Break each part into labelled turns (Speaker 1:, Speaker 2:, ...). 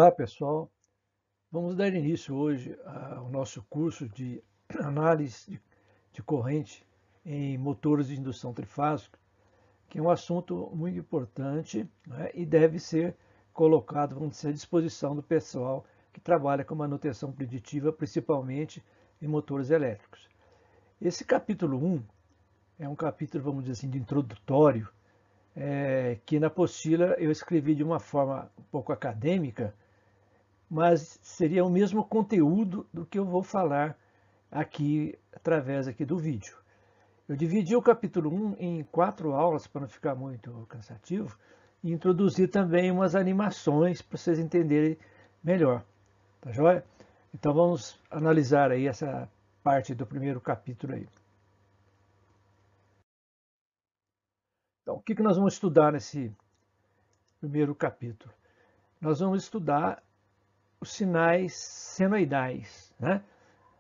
Speaker 1: Olá, pessoal. Vamos dar início hoje ao nosso curso de análise de corrente em motores de indução trifásica, que é um assunto muito importante, né, e deve ser colocado, vamos dizer, à disposição do pessoal que trabalha com manutenção preditiva, principalmente em motores elétricos. Esse capítulo 1 é um capítulo, vamos dizer assim, de introdutório, que na apostila eu escrevi de uma forma um pouco acadêmica, mas seria o mesmo conteúdo do que eu vou falar aqui através aqui do vídeo. Eu dividi o capítulo 1 em 4 aulas para não ficar muito cansativo e introduzi também umas animações para vocês entenderem melhor, tá joia? Então vamos analisar aí essa parte do primeiro capítulo aí. Então, o que nós vamos estudar nesse primeiro capítulo? Nós vamos estudar os sinais senoidais, né?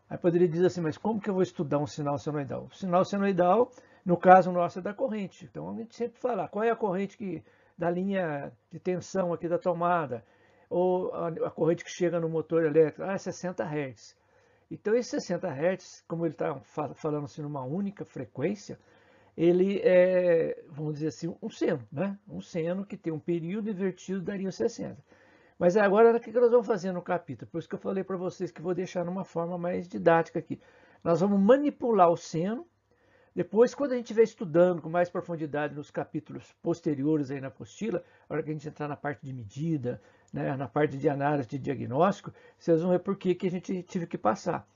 Speaker 1: Aí poderia dizer assim, mas como que eu vou estudar um sinal senoidal? O sinal senoidal, no caso nosso, é da corrente. Então a gente sempre fala, qual é a corrente da linha de tensão aqui da tomada? Ou a corrente que chega no motor elétrico? Ah, é 60 Hz. Então esse 60 Hz, como ele está falando assim numa única frequência, ele é, vamos dizer assim, um seno, né? Um seno que tem um período invertido daria os 60. Mas agora, o que nós vamos fazer no capítulo? Por isso que eu falei para vocês que vou deixar numa forma mais didática aqui. Nós vamos manipular o seno. Depois, quando a gente estiver estudando com mais profundidade nos capítulos posteriores aí na apostila, na hora que a gente entrar na parte de medida, né, na parte de análise de diagnóstico, vocês vão ver por que a gente tive que passar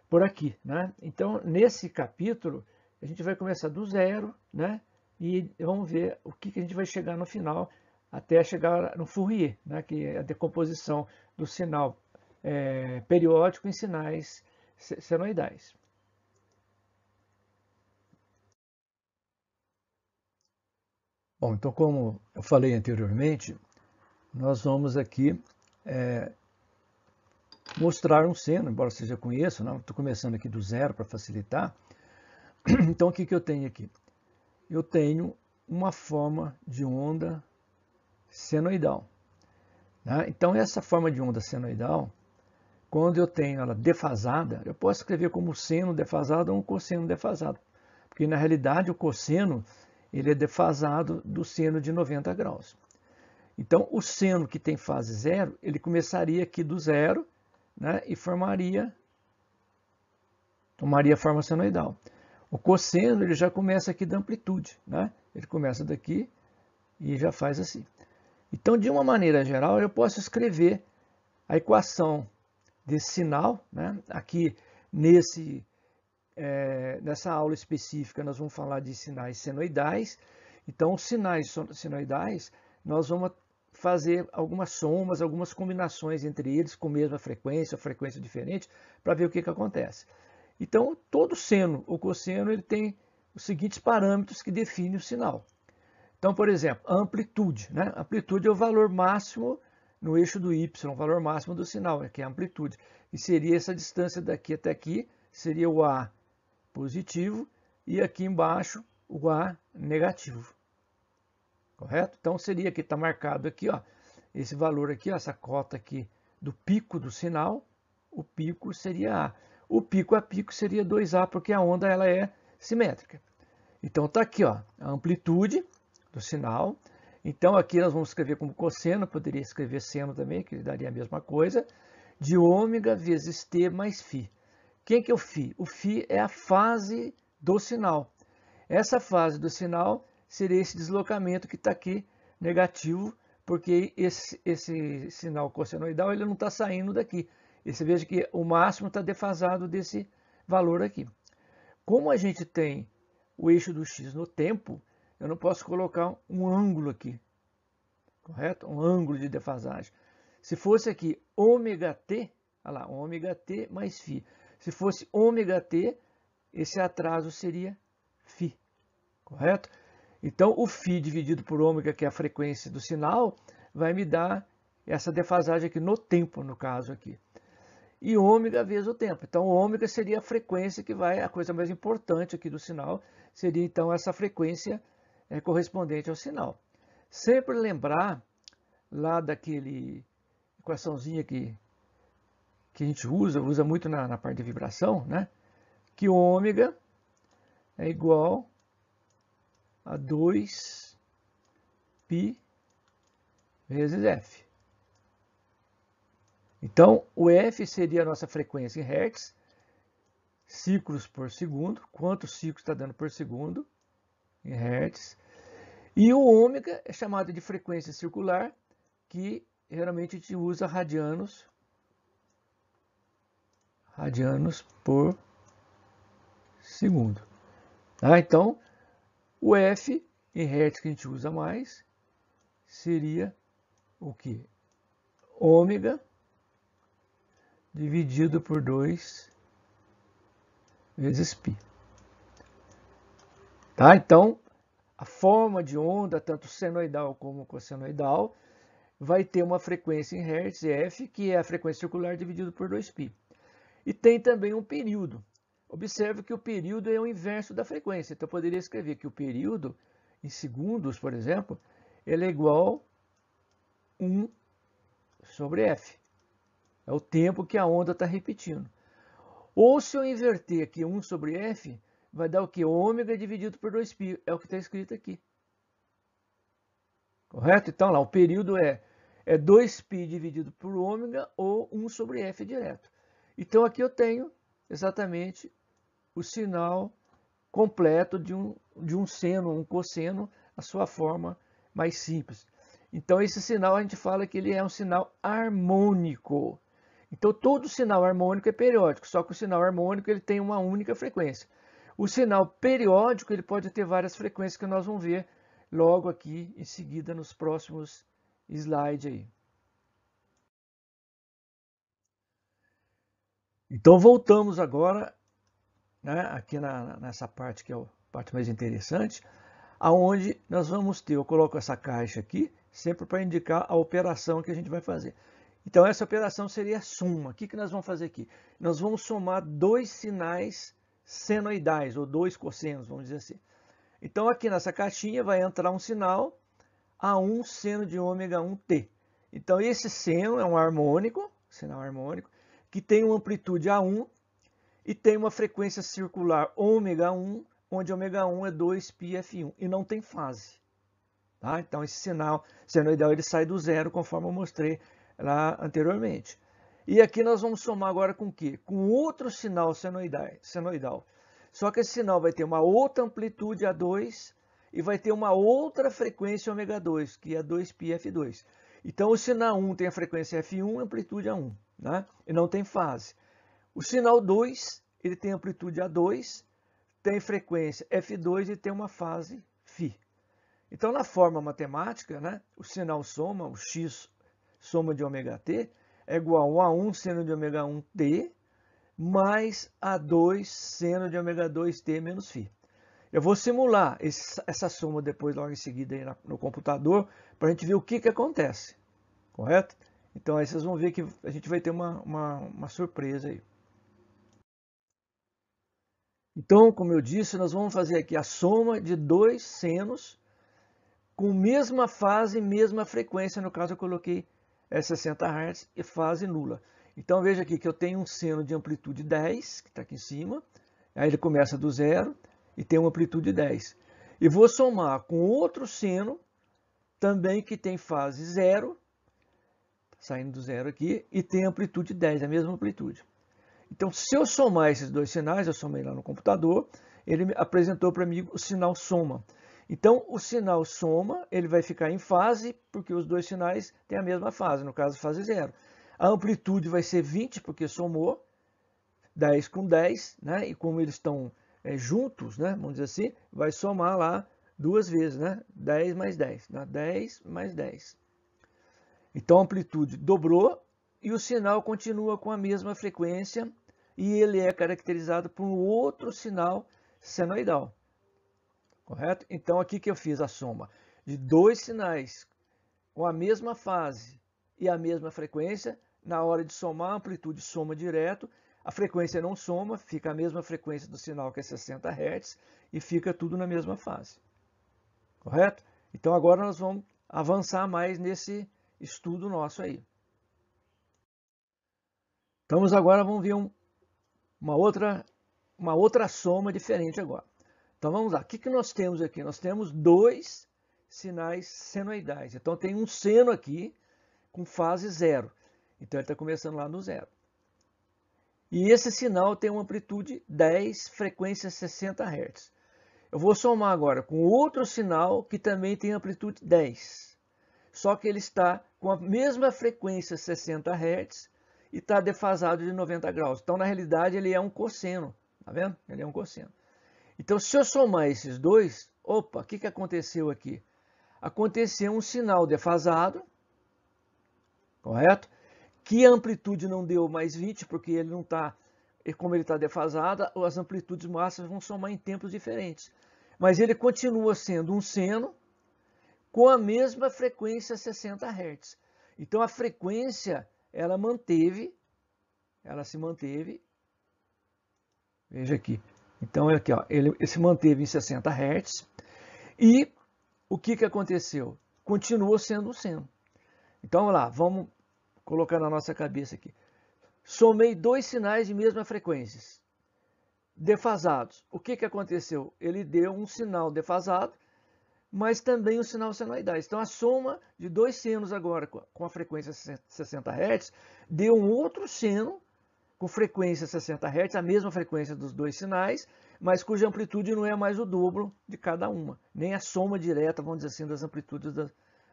Speaker 1: por aqui, né? Então, nesse capítulo, a gente vai começar do zero, né? E vamos ver o que a gente vai chegar no final, até chegar no Fourier, né? Que é a decomposição do sinal periódico em sinais senoidais. Bom, então, como eu falei anteriormente, nós vamos aqui mostrar um seno, embora vocês já conheçam, né? Estou começando aqui do zero para facilitar. Então, o que eu tenho aqui? Eu tenho uma forma de onda senoidal, né? Então, essa forma de onda senoidal, quando eu tenho ela defasada, eu posso escrever como seno defasado ou um cosseno defasado, porque na realidade o cosseno ele é defasado do seno de 90 graus. Então, o seno que tem fase zero, ele começaria aqui do zero, né, e tomaria a forma senoidal. O cosseno ele já começa aqui da amplitude, né? Ele começa daqui e já faz assim. Então, de uma maneira geral, eu posso escrever a equação desse sinal, né? Aqui nessa aula específica nós vamos falar de sinais senoidais. Então, os sinais senoidais, nós vamos fazer algumas somas, algumas combinações entre eles com a mesma frequência, frequência diferente, para ver o que acontece. Então, todo seno ou cosseno ele tem os seguintes parâmetros que definem o sinal. Então, por exemplo, a amplitude, né? A amplitude é o valor máximo no eixo do y, o valor máximo do sinal, que é a amplitude. E seria essa distância daqui até aqui, seria o A positivo, e aqui embaixo o A negativo. Correto? Então, seria que está marcado aqui, ó, esse valor aqui, ó, essa cota aqui do pico do sinal, o pico seria A. O pico a pico seria 2A, porque a onda ela é simétrica. Então, está aqui, ó, a amplitude do sinal. Então, aqui nós vamos escrever como cosseno, poderia escrever seno também, que daria a mesma coisa, de ômega vezes T mais φ. Quem que é o φ? O φ é a fase do sinal. Essa fase do sinal seria esse deslocamento que está aqui, negativo, porque esse sinal cossenoidal ele não está saindo daqui. E você veja que o máximo está defasado desse valor aqui. Como a gente tem o eixo do x no tempo, eu não posso colocar um ângulo aqui, correto? Um ângulo de defasagem. Se fosse aqui ômega t, olha lá, ômega t mais φ. Se fosse ômega t, esse atraso seria φ, correto? Então, o φ dividido por ômega, que é a frequência do sinal, vai me dar essa defasagem aqui no tempo, no caso aqui. E ômega vezes o tempo. Então, ômega seria a frequência que vai, a coisa mais importante aqui do sinal, seria então essa frequência correspondente ao sinal. Sempre lembrar lá daquele equaçãozinha que a gente usa muito na parte de vibração, né? Que ômega é igual a 2π vezes F. Então, o F seria a nossa frequência em Hertz, ciclos por segundo, quantos ciclos está dando por segundo em Hertz. E o ômega é chamado de frequência circular, que geralmente a gente usa radianos por segundo. Tá? Então, o F em Hertz que a gente usa mais seria o que? Ômega dividido por 2 vezes π. Tá? Então, a forma de onda, tanto senoidal como cossenoidal, vai ter uma frequência em Hertz, F, que é a frequência circular dividido por 2π. E tem também um período. Observe que o período é o inverso da frequência. Então, eu poderia escrever que o período, em segundos, por exemplo, ele é igual a 1 sobre F. É o tempo que a onda está repetindo. Ou se eu inverter aqui 1 sobre F, vai dar o que? Ômega dividido por 2π. É o que está escrito aqui. Correto? Então, lá, o período é 2π dividido por ômega ou 1 sobre F direto. Então, aqui eu tenho exatamente o sinal completo de um seno, um cosseno, a sua forma mais simples. Então, esse sinal a gente fala que ele é um sinal harmônico. Então, todo sinal harmônico é periódico, só que o sinal harmônico ele tem uma única frequência. O sinal periódico ele pode ter várias frequências que nós vamos ver logo aqui em seguida nos próximos slides aí. Então, voltamos agora, né, aqui nessa parte que é a parte mais interessante, aonde nós vamos ter, eu coloco essa caixa aqui, sempre para indicar a operação que a gente vai fazer. Então, essa operação seria a soma. O que nós vamos fazer aqui? Nós vamos somar dois sinais senoidais, ou dois cossenos, vamos dizer assim. Então, aqui nessa caixinha vai entrar um sinal A1 seno de ômega 1t. Então, esse seno é um harmônico, sinal harmônico, que tem uma amplitude A1 e tem uma frequência circular ômega 1, onde ômega 1 é 2πf1 e não tem fase. Tá? Então, esse sinal senoidal ele sai do zero, conforme eu mostrei lá anteriormente. E aqui nós vamos somar agora com o quê? Com outro sinal senoidal. Só que esse sinal vai ter uma outra amplitude A2 e vai ter uma outra frequência ômega 2, que é 2πf2. Então, o sinal 1 tem a frequência F1 e amplitude A1, né? E não tem fase. O sinal 2, ele tem amplitude A2, tem frequência F2 e tem uma fase φ. Então, na forma matemática, né, o sinal soma, o x soma de ômega t, é igual a 1 seno de ômega 1t mais A2 seno de ômega 2t menos φ. Eu vou simular essa soma depois, logo em seguida, aí no computador, para a gente ver o que acontece. Correto? Então, aí vocês vão ver que a gente vai ter uma surpresa aí. Então, como eu disse, nós vamos fazer aqui a soma de dois senos com mesma fase e mesma frequência. No caso, eu coloquei 60 Hz e fase nula. Então, veja aqui que eu tenho um seno de amplitude 10, que está aqui em cima. Aí ele começa do zero e tem uma amplitude 10. E vou somar com outro seno, também que tem fase 0, saindo do zero aqui, e tem amplitude 10, a mesma amplitude. Então, se eu somar esses dois sinais, eu somei lá no computador, ele apresentou para mim o sinal soma. Então, o sinal soma, ele vai ficar em fase, porque os dois sinais têm a mesma fase, no caso, fase 0. A amplitude vai ser 20, porque somou 10 com 10, né? E como eles estão juntos, né? Vamos dizer assim, vai somar lá duas vezes, né? 10 mais 10, né? 10 mais 10. Então, a amplitude dobrou e o sinal continua com a mesma frequência e ele é caracterizado por um outro sinal senoidal. Correto? Então, aqui que eu fiz a soma de dois sinais com a mesma fase e a mesma frequência. Na hora de somar, a amplitude soma direto, a frequência não soma, fica a mesma frequência do sinal, que é 60 Hz, e fica tudo na mesma fase. Correto? Então, agora nós vamos avançar mais nesse estudo nosso aí. Agora vamos ver uma outra soma diferente agora. Então vamos lá, o que nós temos aqui? Nós temos dois sinais senoidais. Então tem um seno aqui com fase zero. Então ele está começando lá no zero. E esse sinal tem uma amplitude 10, frequência 60 Hz. Eu vou somar agora com outro sinal que também tem amplitude 10. Só que ele está com a mesma frequência 60 Hz e está defasado de 90 graus. Então, na realidade, ele é um cosseno. Tá vendo? Ele é um cosseno. Então, se eu somar esses dois, opa, o que aconteceu aqui? Aconteceu um sinal defasado, correto? Que a amplitude não deu mais 20, porque ele não está, como ele está defasado, as amplitudes máximas vão somar em tempos diferentes. Mas ele continua sendo um seno com a mesma frequência 60 Hz. Então a frequência, ela se manteve. Veja aqui. Então aqui, ó, ele se manteve em 60 Hz. E o que aconteceu? Continuou sendo um seno. Então vamos lá, vamos colocar na nossa cabeça aqui. Somei dois sinais de mesma frequência, defasados. O que aconteceu? Ele deu um sinal defasado, mas também um sinal senoidal. Então a soma de dois senos agora com a frequência 60 Hz deu um outro seno com frequência 60 Hz, a mesma frequência dos dois sinais, mas cuja amplitude não é mais o dobro de cada uma, nem a soma direta, vamos dizer assim, das amplitudes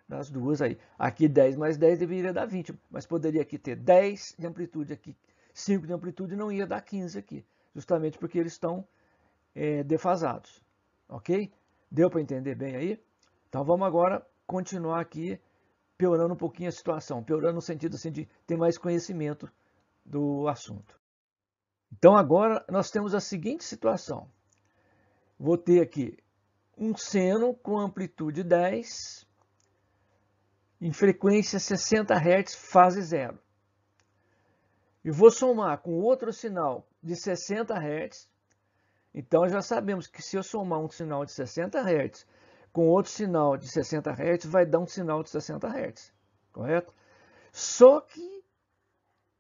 Speaker 1: das duas aí. Aqui 10 mais 10 deveria dar 20, mas poderia aqui ter 10 de amplitude, aqui 5 de amplitude, não ia dar 15 aqui, justamente porque eles estão defasados, ok? Deu para entender bem aí? Então vamos agora continuar aqui piorando um pouquinho a situação, piorando no sentido assim de ter mais conhecimento do assunto. Então agora nós temos a seguinte situação. Vou ter aqui um seno com amplitude 10, em frequência 60 Hz, fase zero. E vou somar com outro sinal de 60 Hz. Então já sabemos que se eu somar um sinal de 60 Hz com outro sinal de 60 Hz, vai dar um sinal de 60 Hz, correto? Só que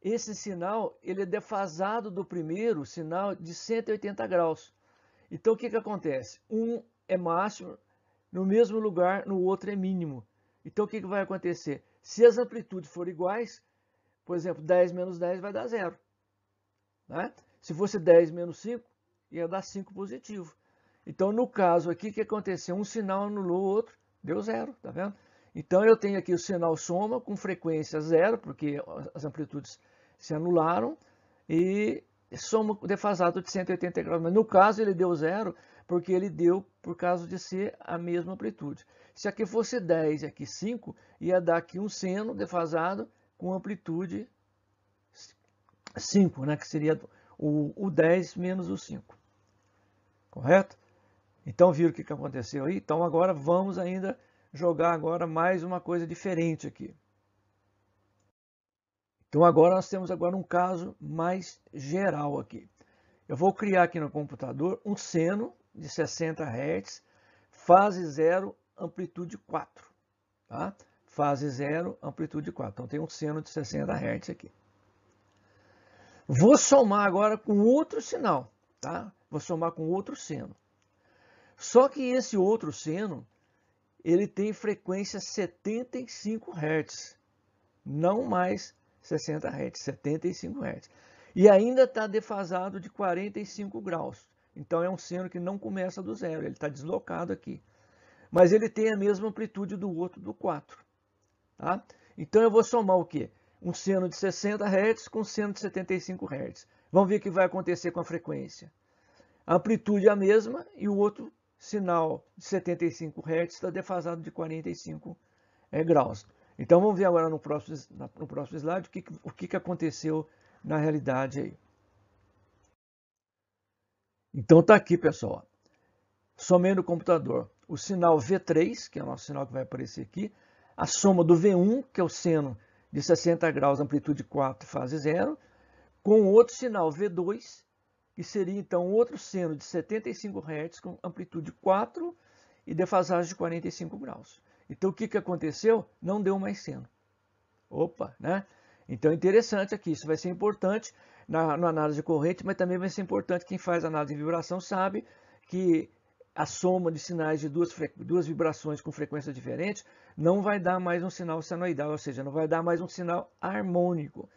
Speaker 1: esse sinal ele é defasado do primeiro sinal de 180 graus. Então o que acontece? Um é máximo no mesmo lugar, no outro é mínimo. Então o que vai acontecer? Se as amplitudes forem iguais, por exemplo, 10 menos 10 vai dar 0. Né? Se fosse 10 menos 5, ia dar 5 positivo. Então, no caso aqui, o que aconteceu? Um sinal anulou o outro, deu 0, tá vendo? Então, eu tenho aqui o sinal soma com frequência 0, porque as amplitudes se anularam, e soma defasado de 180 graus. Mas no caso, ele deu 0, porque ele deu por causa de ser a mesma amplitude. Se aqui fosse 10 e aqui 5, ia dar aqui um seno defasado com amplitude 5, né? Que seria o 10 menos o 5. Correto? Então viram o que aconteceu aí? Então agora vamos ainda jogar agora mais uma coisa diferente aqui. Então agora nós temos agora um caso mais geral aqui. Eu vou criar aqui no computador um seno de 60 Hz, fase 0, amplitude 4. Tá? Fase 0, amplitude 4. Então tem um seno de 60 Hz aqui. Vou somar agora com outro sinal. Tá? Vou somar com outro seno. Só que esse outro seno, ele tem frequência 75 Hz, não mais 60 Hz, 75 Hz. E ainda está defasado de 45 graus. Então é um seno que não começa do zero, ele está deslocado aqui. Mas ele tem a mesma amplitude do outro, do 4. Tá? Então eu vou somar o quê? Um seno de 60 Hz com um seno de 75 Hz. Vamos ver o que vai acontecer com a frequência. A amplitude é a mesma e o outro sinal de 75 Hz está defasado de 45 graus. Então vamos ver agora no próximo slide o que aconteceu na realidade aí. Então está aqui, pessoal. Somei no computador o sinal V3, que é o nosso sinal que vai aparecer aqui, a soma do V1, que é o seno de 60 graus, amplitude 4, fase 0, com outro sinal V2, que seria então outro seno de 75 Hz com amplitude 4 e defasagem de 45 graus. Então o que aconteceu? Não deu mais seno. Opa, né? Então é interessante aqui, isso vai ser importante na análise de corrente, mas também vai ser importante, quem faz análise de vibração sabe que a soma de sinais de duas vibrações com frequência diferente não vai dar mais um sinal senoidal, ou seja, não vai dar mais um sinal harmônico.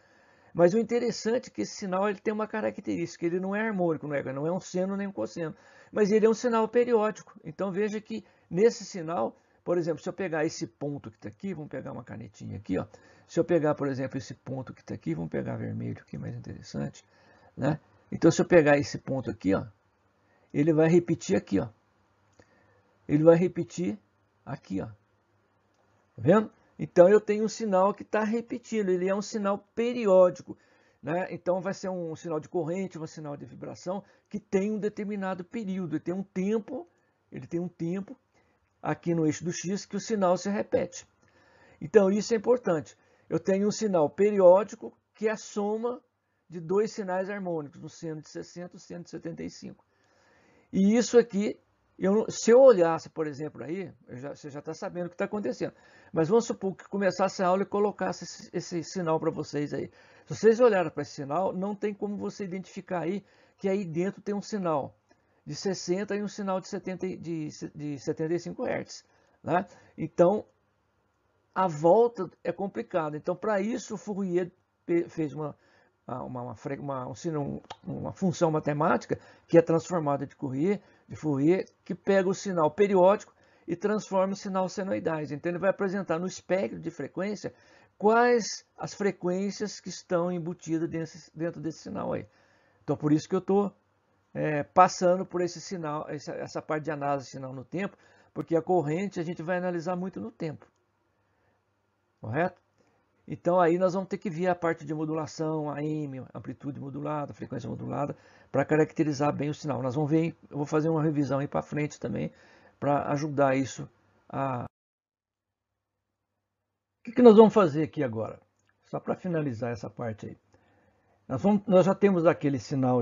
Speaker 1: Mas o interessante é que esse sinal ele tem uma característica, ele não é harmônico, não é um seno nem um cosseno, mas ele é um sinal periódico. Então veja que nesse sinal, por exemplo, se eu pegar esse ponto que está aqui, vamos pegar uma canetinha aqui, ó. Se eu pegar, por exemplo, esse ponto que está aqui, vamos pegar vermelho aqui, mais interessante, né? Então se eu pegar esse ponto aqui, ó, ele vai repetir aqui, ó. Ele vai repetir aqui, ó. Tá vendo? Então eu tenho um sinal que está repetindo, ele é um sinal periódico, né? Então vai ser um sinal de corrente, um sinal de vibração que tem um determinado período, ele tem um tempo aqui no eixo do X que o sinal se repete. Então isso é importante. Eu tenho um sinal periódico que é a soma de dois sinais harmônicos, no seno de 60 e o seno de 75. E isso aqui, se eu olhasse, por exemplo, aí, você já está sabendo o que está acontecendo. Mas vamos supor que começasse a aula e colocasse esse sinal para vocês aí. Se vocês olharem para esse sinal, não tem como você identificar aí que aí dentro tem um sinal de 60 e um sinal de 75 Hz. Né? Então, a volta é complicada. Então, para isso, o Fourier fez uma função matemática que é transformada de Fourier, que pega o sinal periódico e transforma em sinal senoidais. Então ele vai apresentar no espectro de frequência quais as frequências que estão embutidas dentro desse sinal aí. Então por isso que eu estou passando por esse sinal, essa parte de análise de sinal no tempo, porque a corrente a gente vai analisar muito no tempo. Correto? Então aí nós vamos ter que ver a parte de modulação, AM, amplitude modulada, frequência modulada, para caracterizar bem o sinal. Nós vamos ver, eu vou fazer uma revisão aí para frente também, para ajudar isso a... O que nós vamos fazer aqui agora? Só para finalizar essa parte aí. Nós já temos aquele sinal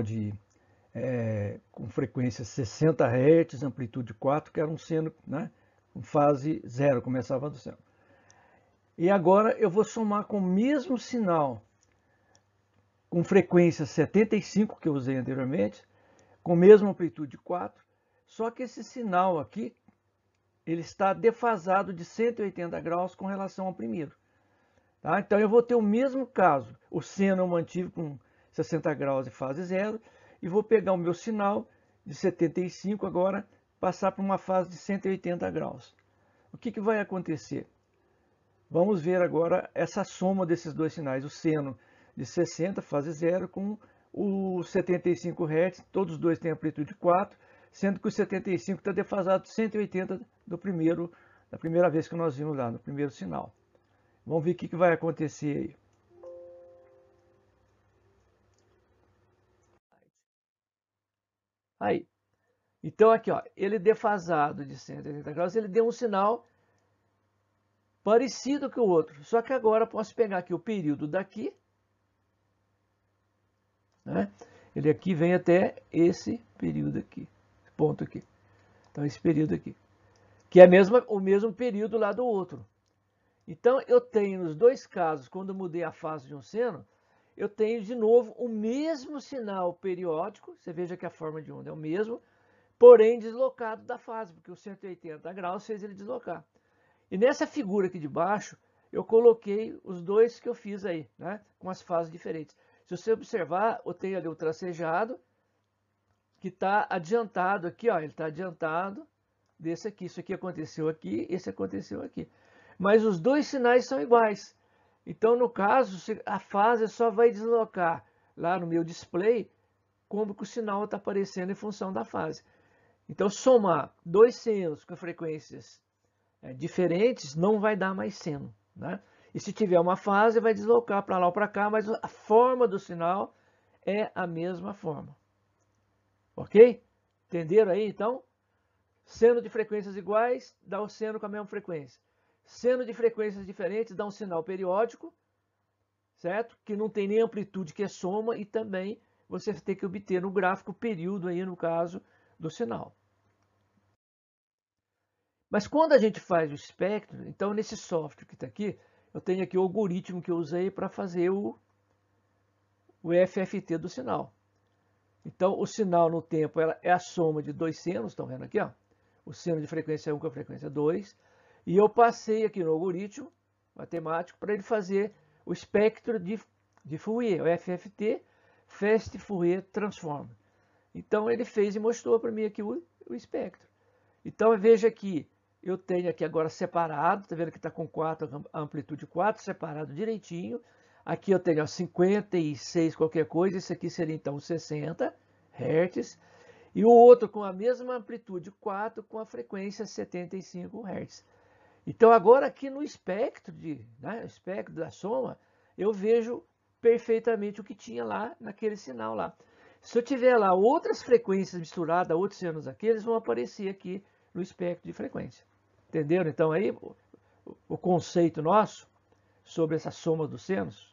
Speaker 1: com frequência 60 Hz, amplitude 4, que era um seno, né, com fase 0, começava do seno. E agora eu vou somar com o mesmo sinal, com frequência 75, que eu usei anteriormente, com a mesma amplitude 4, só que esse sinal aqui, ele está defasado de 180 graus com relação ao primeiro. Tá? Então eu vou ter o mesmo caso, o seno eu mantive com 60 graus de fase 0, e vou pegar o meu sinal de 75 agora, passar para uma fase de 180 graus. O que vai acontecer? Vamos ver agora essa soma desses dois sinais, o seno de 60, fase 0, com o 75 Hz, todos os dois têm amplitude 4, sendo que o 75 está defasado de 180 da primeira vez que nós vimos lá, no primeiro sinal. Vamos ver o que vai acontecer aí. Então aqui, ó, ele defasado de 180 graus, ele deu um sinal parecido com o outro. Só que agora eu posso pegar aqui o período daqui, né? Ele aqui vem até esse período aqui, esse ponto aqui. Então esse período aqui, que é o mesmo período lá do outro. Então eu tenho nos dois casos, quando eu mudei a fase de um seno, eu tenho de novo o mesmo sinal periódico. Você veja que a forma de onda é o mesmo, porém deslocado da fase, porque o 180 graus fez ele deslocar. E nessa figura aqui de baixo, eu coloquei os dois que eu fiz aí, né, com as fases diferentes. Se você observar, eu tenho ali o tracejado, que está adiantado aqui, ó, ele está adiantado desse aqui. Isso aqui aconteceu aqui, esse aconteceu aqui. Mas os dois sinais são iguais. Então, no caso, a fase só vai deslocar lá no meu display como que o sinal está aparecendo em função da fase. Então, somar dois senos com frequências diferentes não vai dar mais seno, né? E se tiver uma fase, vai deslocar para lá ou para cá, mas a forma do sinal é a mesma forma. Ok? Entenderam aí, então? Seno de frequências iguais dá o seno com a mesma frequência. Seno de frequências diferentes dá um sinal periódico, certo? Que não tem nem amplitude, que é soma, e também você tem que obter no gráfico o período aí, no caso, do sinal. Mas quando a gente faz o espectro, então nesse software que está aqui, eu tenho aqui o algoritmo que eu usei para fazer o FFT do sinal. Então, o sinal no tempo é a soma de dois senos, estão vendo aqui, ó? O seno de frequência 1 com a frequência 2. E eu passei aqui no algoritmo matemático para ele fazer o espectro de Fourier, o FFT, Fast Fourier Transform. Então, ele fez e mostrou para mim aqui o espectro. Então, veja que eu tenho aqui agora separado, tá vendo que está com 4, a amplitude 4, separado direitinho. Aqui eu tenho ó, 56 qualquer coisa, esse aqui seria então 60 Hz. E o outro com a mesma amplitude 4 com a frequência 75 Hz. Então agora aqui no espectro, espectro da soma, eu vejo perfeitamente o que tinha lá naquele sinal lá. Se eu tiver lá outras frequências misturadas, outros senos aqui, eles vão aparecer aqui no espectro de frequência. Entenderam? Então aí o conceito nosso sobre essa soma dos senos.